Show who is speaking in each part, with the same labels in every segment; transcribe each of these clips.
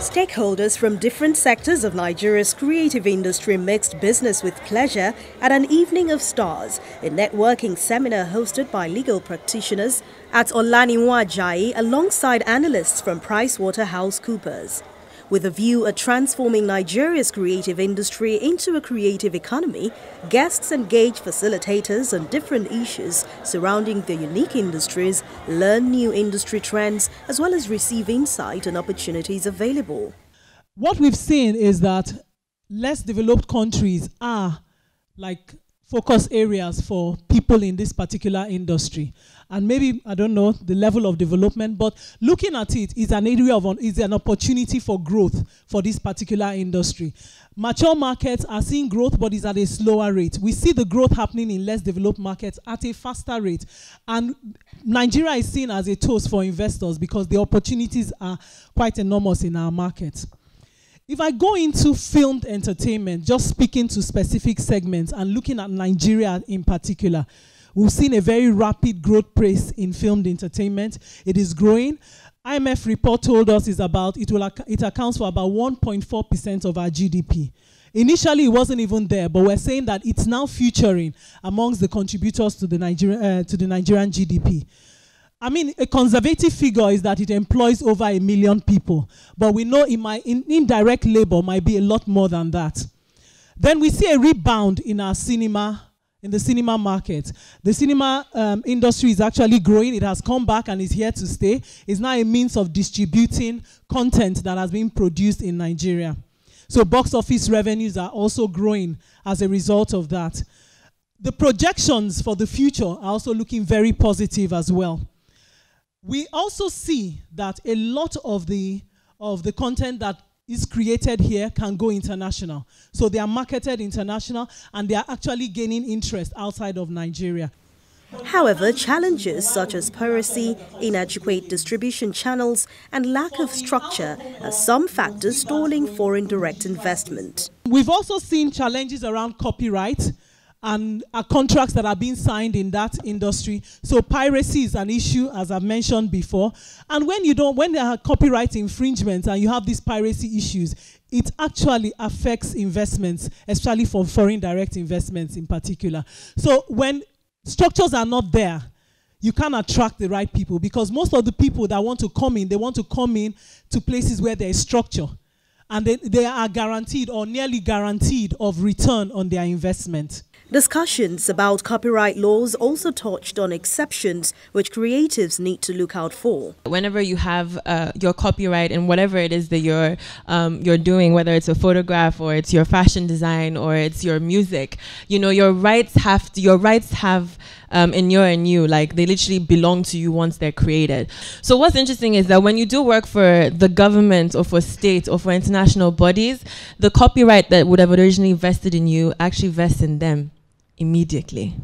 Speaker 1: Stakeholders from different sectors of Nigeria's creative industry mixed business with pleasure at an evening of stars, a networking seminar hosted by legal practitioners at Olaniwun Ajayi alongside analysts from Pricewater. With a view at transforming Nigeria's creative industry into a creative economy, guests engage facilitators on different issues surrounding the unique industries, learn new industry trends, as well as receive insight on opportunities available.
Speaker 2: What we've seen is that less developed countries are like focus areas for people in this particular industry. And maybe, I don't know, the level of development, but looking at it is an area of, is an opportunity for growth for this particular industry. Mature markets are seeing growth, but it's at a slower rate. We see the growth happening in less developed markets at a faster rate. And Nigeria is seen as a toast for investors because the opportunities are quite enormous in our markets. If I go into filmed entertainment, just speaking to specific segments and looking at Nigeria in particular, we've seen a very rapid growth pace in filmed entertainment. It is growing. IMF report told us it accounts for about 1.4% of our GDP. Initially, it wasn't even there, but we're saying that it's now featuring amongst the contributors to the Nigerian GDP. I mean, a conservative figure is that it employs over 1 million people, but we know indirect labor might be a lot more than that. Then we see a rebound in our cinema, in the cinema market. The cinema industry is actually growing. It has come back and is here to stay. It's now a means of distributing content that has been produced in Nigeria. So box office revenues are also growing as a result of that. The projections for the future are also looking very positive as well. We also see that a lot of the content that is created here can go international. So they are marketed international and they are actually gaining interest outside of Nigeria.
Speaker 1: However, challenges such as piracy, inadequate distribution channels, and lack of structure are some factors stalling foreign direct investment.
Speaker 2: We've also seen challenges around copyright and contracts that are being signed in that industry. So piracy is an issue, as I've mentioned before. And when there are copyright infringements and you have these piracy issues, it actually affects investments, especially for foreign direct investments in particular. So when structures are not there, you can't attract the right people because most of the people that want to come in, they want to come in to places where there is structure. And they are guaranteed or nearly guaranteed of return on their investment.
Speaker 1: Discussions about copyright laws also touched on exceptions which creatives need to look out for.
Speaker 3: Whenever you have your copyright in whatever it is that you're doing, whether it's a photograph or it's your fashion design or it's your music, you know, your rights have inure in you, like they literally belong to you once they're created. So what's interesting is that when you do work for the government or for state or for international bodies, the copyright that would have originally vested in you actually vests in them immediately,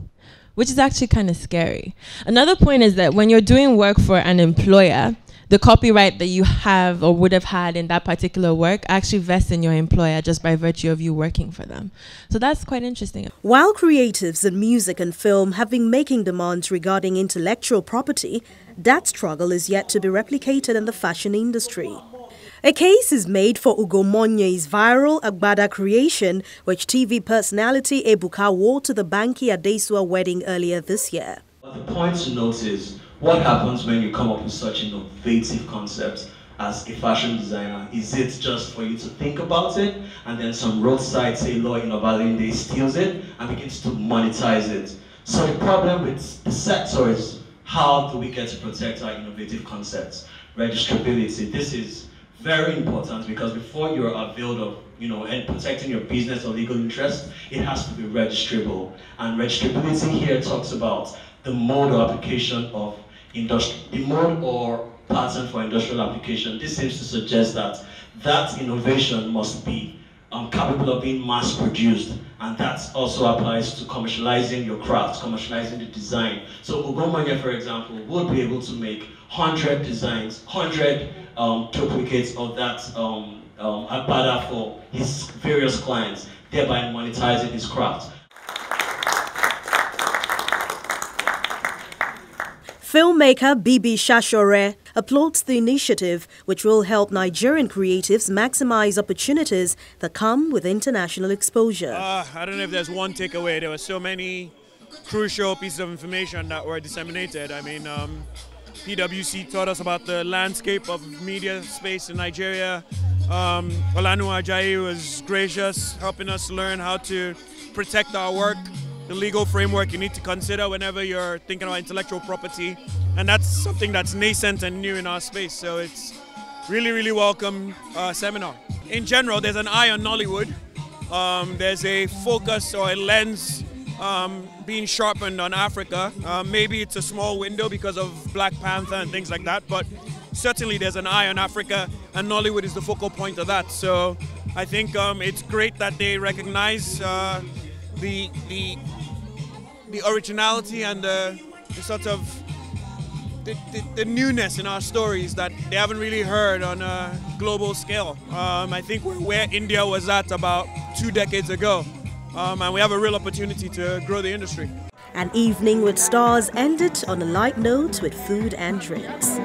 Speaker 3: which is actually kind of scary. Another point is that when you're doing work for an employer, the copyright that you have or would have had in that particular work actually vests in your employer just by virtue of you working for them. So that's quite interesting.
Speaker 1: While creatives in music and film have been making demands regarding intellectual property, that struggle is yet to be replicated in the fashion industry. A case is made for Ugomonye's viral Agbada creation, which TV personality Ebuka wore to the Banki Adesua wedding earlier this year.
Speaker 4: But the point to note is, what happens when you come up with such innovative concepts as a fashion designer? Is it just for you to think about it and then some roadside tailor in Obalinde steals it and begins to monetize it? So the problem with the sector is, how do we get to protect our innovative concepts? Registrability. This is very important because before you're availed of, and protecting your business or legal interest, it has to be registrable. And registrability here talks about the mode or application of the mode or pattern for industrial application. This seems to suggest that innovation must be capable of being mass produced, and that also applies to commercializing your craft, commercializing the design. So Ugomanya, for example, would be able to make 100 designs, 100 duplicates of that agbada for his various clients, thereby monetizing his craft.
Speaker 1: Filmmaker Bibi Shashore applauds the initiative, which will help Nigerian creatives maximize opportunities that come with international exposure.
Speaker 5: I don't know if there's one takeaway. There were so many crucial pieces of information that were disseminated. I mean, PwC taught us about the landscape of media space in Nigeria. Olaniwun Ajayi was gracious, helping us learn how to protect our work, the legal framework you need to consider whenever you're thinking about intellectual property. And that's something that's nascent and new in our space. So it's really, really welcome seminar. In general, there's an eye on Nollywood. There's a focus or a lens being sharpened on Africa. Maybe it's a small window because of Black Panther and things like that, but certainly there's an eye on Africa, and Nollywood is the focal point of that. So I think it's great that they recognize the originality and the sort of the newness in our stories that they haven't really heard on a global scale. I think we're where India was at about 2 decades ago. And we have a real opportunity to grow the industry.
Speaker 1: An evening with stars ended on a light note with food and drinks.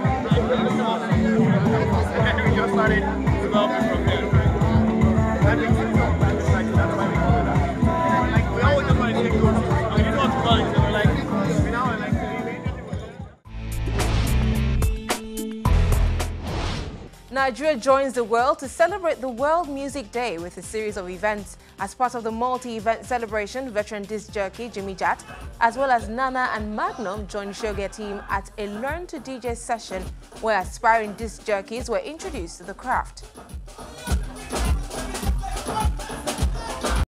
Speaker 6: Nigeria joins the world to celebrate the World Music Day with a series of events. As part of the multi-event celebration, veteran disc jockey Jimmy Jat, as well as Nana and Magnum, joined Shoge team at a Learn to DJ session where aspiring disc jockeys were introduced to the craft.